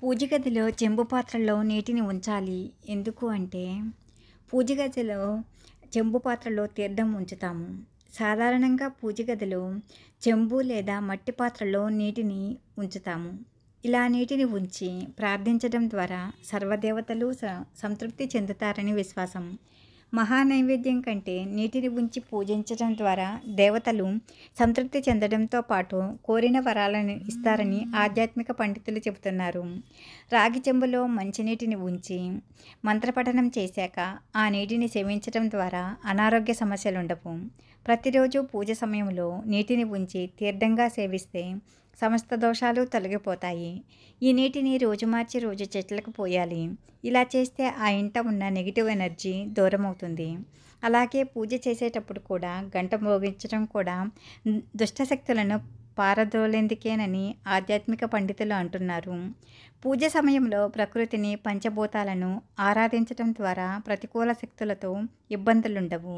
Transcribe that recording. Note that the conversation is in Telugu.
పూజ గదిలో చెంబు పాత్రలో నీటిని ఉంచాలి. ఎందుకు అంటే, పూజ గదిలో చెంబు పాత్రలో తీర్థం ఉంచుతాము. సాధారణంగా పూజ గదిలో చెంబు లేదా మట్టి పాత్రలో నీటిని ఉంచుతాము. ఇలా నీటిని ఉంచి ప్రార్థించడం ద్వారా సర్వదేవతలు సంతృప్తి చెందుతారని విశ్వాసం. మహానైవేద్యం కంటే నీటిని ఉంచి పూజించడం ద్వారా దేవతలు సంతృప్తి చెందడంతో పాటు కోరిన వరాలను ఇస్తారని ఆధ్యాత్మిక పండితులు చెబుతున్నారు. రాగి చెంబులో మంచినీటిని ఉంచి మంత్రపఠనం చేశాక ఆ నీటిని సేవించడం ద్వారా అనారోగ్య సమస్యలు ఉండవు. ప్రతిరోజు పూజ సమయంలో నీటిని ఉంచి తీర్థంగా సేవిస్తే సమస్త దోషాలు తొలగిపోతాయి. ఈ నీటిని రోజు మార్చి రోజు చెట్లకు పోయాలి. ఇలా చేస్తే ఆ ఇంట ఉన్న నెగిటివ్ ఎనర్జీ దూరమవుతుంది. అలాగే పూజ చేసేటప్పుడు కూడా గంట మోగించడం కూడా దుష్టశక్తులను పారదోలేందుకేనని ఆధ్యాత్మిక పండితులు అంటున్నారు. పూజ సమయంలో ప్రకృతిని పంచభూతాలను ఆరాధించడం ద్వారా ప్రతికూల శక్తులతో ఇబ్బందులుండవు.